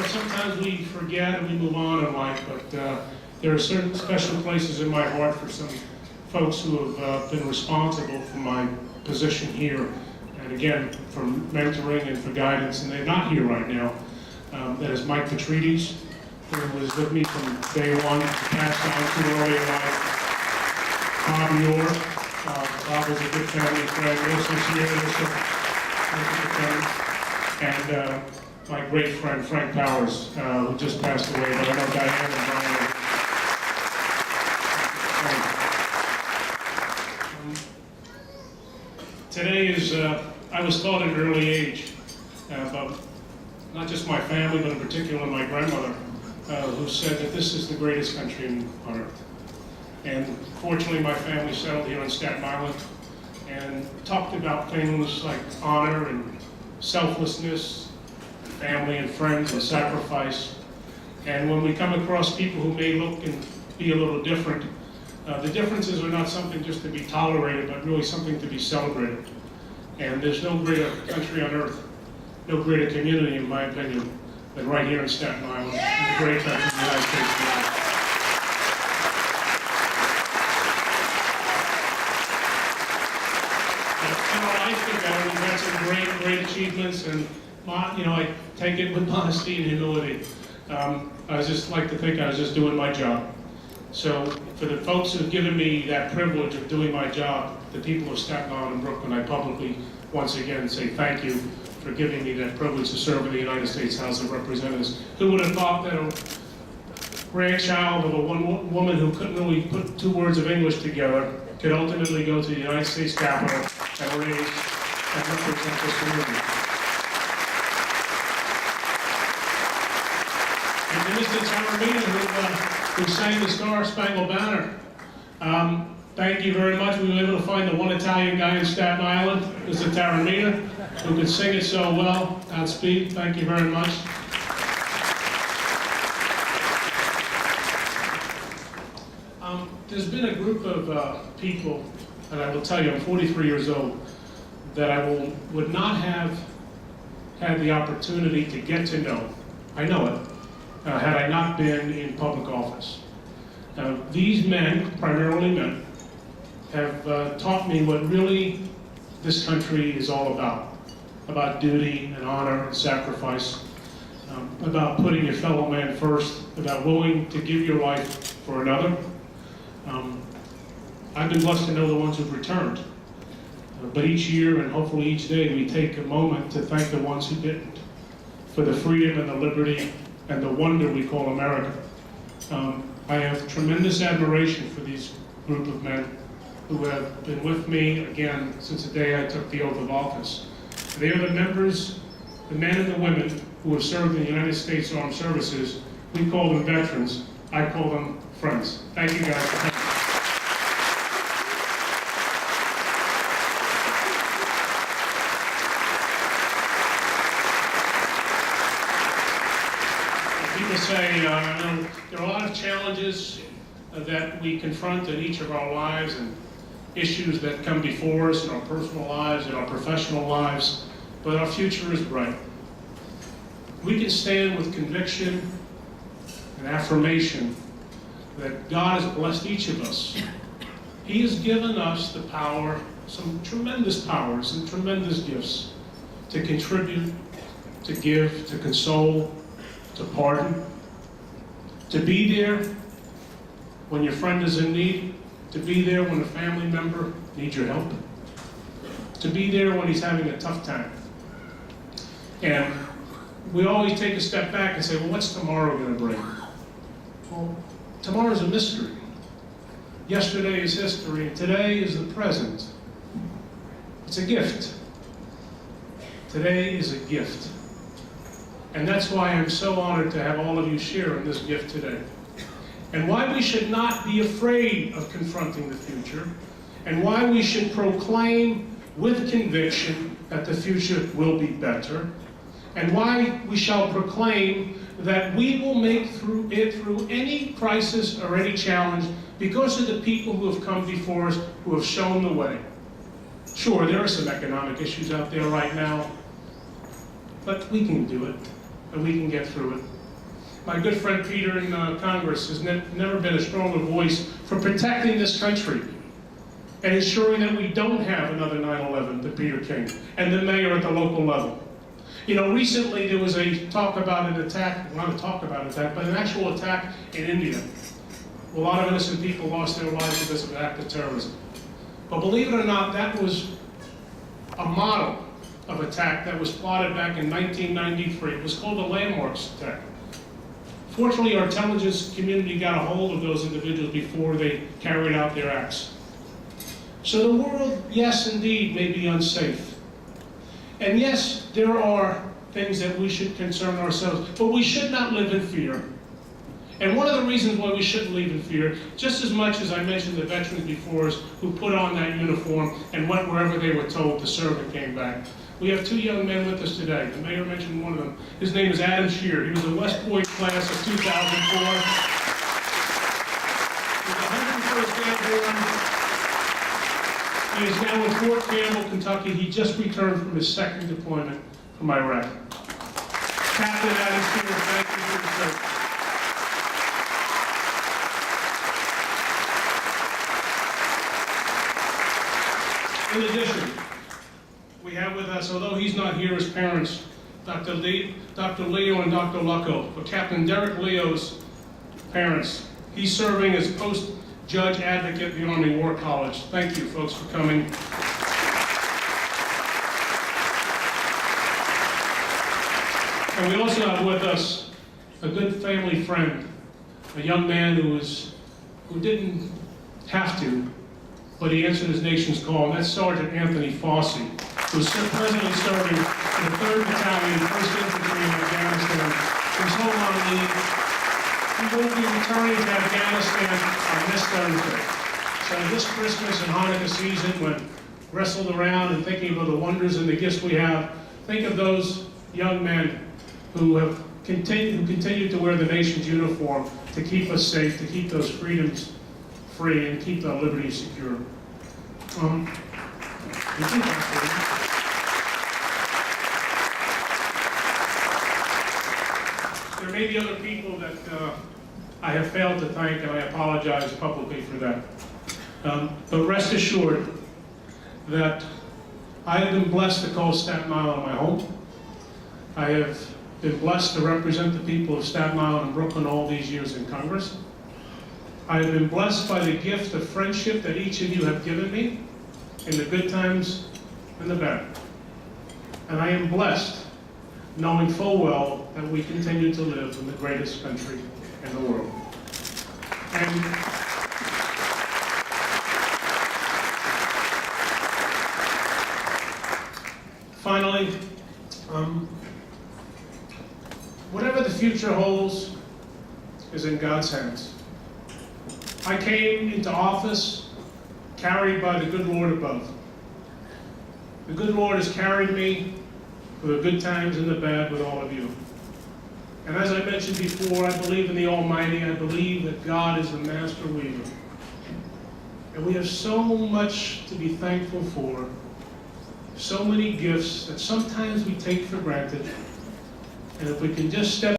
sometimes we forget and we move on in life, but there are certain special places in my heart for some folks who have been responsible for my position here, and again, for mentoring and for guidance, and they're not here right now. That is Mike Petrides, who was with me from day one, passed on too early in life. Bob Muir, Bob was a good family friend, and my great friend Frank Powers, who just passed away, but I know Diane and Brian. Today is, I was taught at an early age about not just my family, but in particular my grandmother, who said that this is the greatest country on earth. And fortunately, my family settled here in Staten Island and talked about things like honor and selflessness, and family and friends and sacrifice. And when we come across people who may look and be a little different, the differences are not something just to be tolerated, but really something to be celebrated. And there's no greater country on earth, no greater community, in my opinion, than right here in Staten Island, the great country of the United States of America. We've had some great achievements, and I take it with honesty and humility. I just like to think I was just doing my job. So for the folks who've given me that privilege of doing my job, the people of Staten Island and Brooklyn, I publicly once again say thank you for giving me that privilege to serve in the United States House of Representatives. Who would have thought that a grandchild of a woman who couldn't really put two words of English together could ultimately go to the United States Capitol and raise and represent this community. And to Mr. Taormina, who sang the Star Spangled Banner, thank you very much. We were able to find the one Italian guy in Staten Island, Mr. Taormina, who could sing it so well. Godspeed. Thank you very much. There's been a group of people, and I will tell you, I'm 43 years old, that I would not have had the opportunity to get to know. I know it, had I not been in public office. These men, primarily men, have taught me what really this country is all about duty and honor and sacrifice, about putting your fellow man first, about willing to give your life for another. I've been blessed to know the ones who've returned. But each year and hopefully each day we take a moment to thank the ones who didn't, for the freedom and the liberty and the wonder we call America. I have tremendous admiration for these group of men who have been with me, again, since the day I took the oath of office. They are the members, the men and the women who have served in the United States Armed Services. We call them veterans. I call them friends. Thank you guys for coming. People say, there are a lot of challenges that we confront in each of our lives and issues that come before us in our personal lives, in our professional lives, but our future is bright. We can stand with conviction and affirmation that God has blessed each of us. He has given us the power, some tremendous powers and tremendous gifts to contribute, to give, to console, to pardon, to be there when your friend is in need, to be there when a family member needs your help, to be there when he's having a tough time. And we always take a step back and say, well, what's tomorrow going to bring? Well, tomorrow's a mystery. Yesterday is history, and today is the present. It's a gift. Today is a gift. And that's why I'm so honored to have all of you share in this gift today. And why we should not be afraid of confronting the future, and why we should proclaim with conviction that the future will be better, and why we shall proclaim that we will make through any crisis or any challenge because of the people who have come before us, who have shown the way. Sure, there are some economic issues out there right now, but we can do it. and we can get through it. My good friend Peter in Congress has never been a stronger voice for protecting this country and ensuring that we don't have another 9/11 to Peter King and the mayor at the local level. You know, recently there was a talk about an attack, not a talk about an attack, but an actual attack in India. A lot of innocent people lost their lives because of an act of terrorism. But believe it or not, that was a model of attack that was plotted back in 1993. It was called the Landmarks attack. Fortunately, our intelligence community got a hold of those individuals before they carried out their acts. So the world, yes, indeed, may be unsafe. And yes, there are things that we should concern ourselves, but we should not live in fear. And one of the reasons why we shouldn't live in fear, just as much as I mentioned the veterans before us who put on that uniform and went wherever they were told to serve and came back. We have two young men with us today. The mayor mentioned one of them. His name is Adam Shear. He was a West Point class of 2004. He was the 101st Airborne. He is now in Fort Campbell, Kentucky. He just returned from his second deployment from Iraq. Captain Adam Shear, thank you for your service. In addition, we have with us, although he's not here, his parents, Dr. Leo and Dr. Lucco, but Captain Derek Leo's parents. He's serving as post-judge advocate at the Army War College. Thank you, folks, for coming. And we also have with us a good family friend, a young man who didn't have to, but he answered his nation's call, and that's Sergeant Anthony Fossey, who's presently serving in the 3rd Battalion, 1st Infantry in Afghanistan. He's home on leave. He will be returning to Afghanistan on this Thursday. So this Christmas and Hanukkah season, when wrestled around and thinking about the wonders and the gifts we have, think of those young men who continue to wear the nation's uniform to keep us safe, to keep those freedoms free, and keep our liberty secure. There may be other people that I have failed to thank, and I apologize publicly for that. But rest assured that I have been blessed to call Staten Island my home. I have been blessed to represent the people of Staten Island and Brooklyn all these years in Congress. I have been blessed by the gift of friendship that each of you have given me in the good times and the bad. And I am blessed knowing full well that we continue to live in the greatest country in the world. And finally, whatever the future holds is in God's hands. I came into office carried by the good Lord above. The good Lord has carried me through the good times and the bad with all of you. And as I mentioned before, I believe in the Almighty. I believe that God is the master weaver. And we have so much to be thankful for, so many gifts that sometimes we take for granted. And if we can just step